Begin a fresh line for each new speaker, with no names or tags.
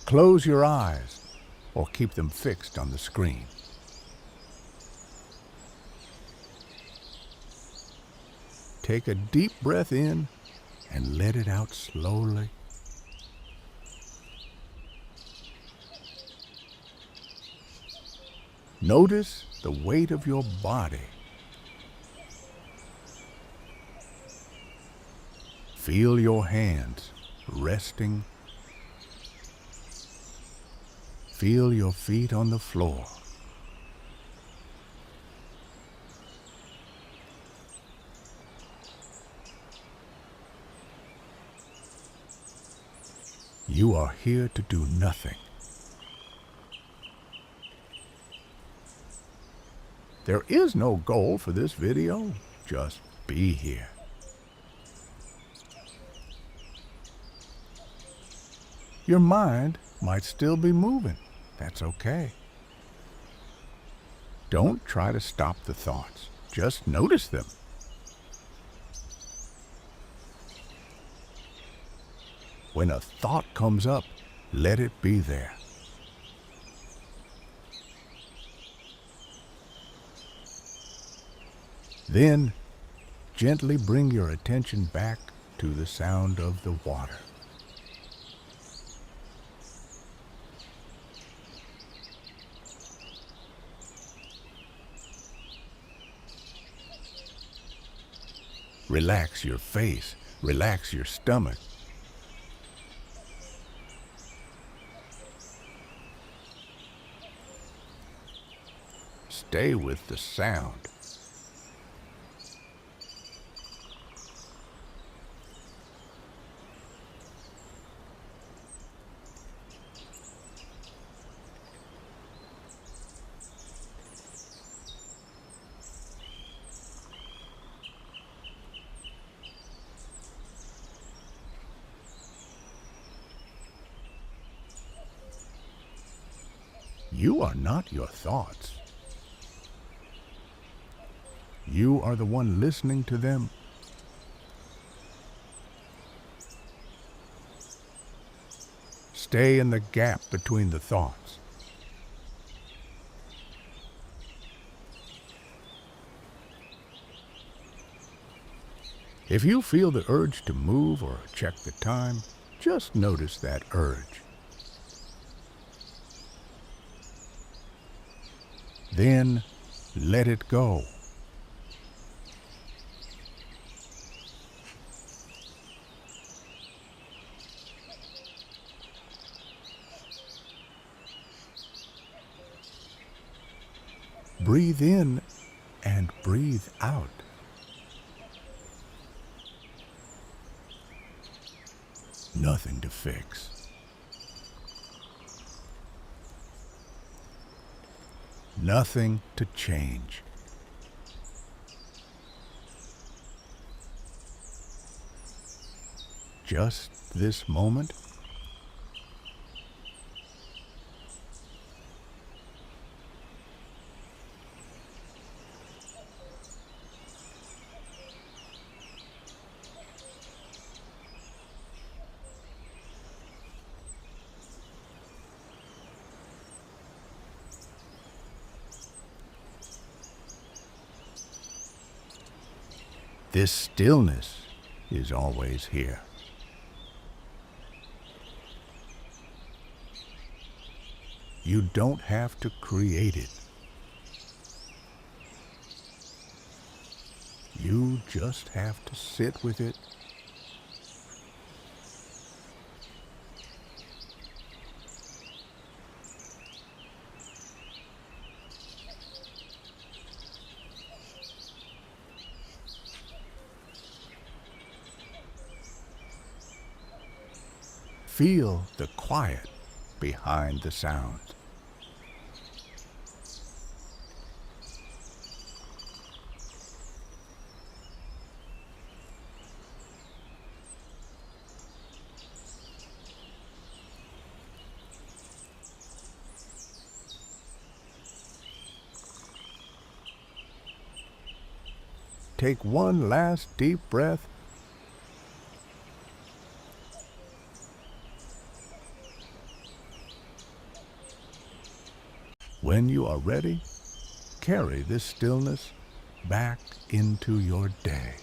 Close your eyes or keep them fixed on the screen. Take a deep breath in and let it out slowly. Notice the weight of your body. Feel your hands resting. Feel your feet on the floor. You are here to do nothing. There is no goal for this video, just be here. Your mind might still be moving. That's okay. Don't try to stop the thoughts. Just notice them. When a thought comes up, let it be there. Then, gently bring your attention back to the sound of the water. Relax your face, relax your stomach. Stay with the sound. You are not your thoughts. You are the one listening to them. Stay in the gap between the thoughts. If you feel the urge to move or check the time, just notice that urge. Then let it go. Breathe in and breathe out. Nothing to fix. Nothing to change. Just this moment. This stillness is always here. You don't have to create it. You just have to sit with it. Feel the quiet behind the sound. Take one last deep breath. When you are ready, carry this stillness back into your day.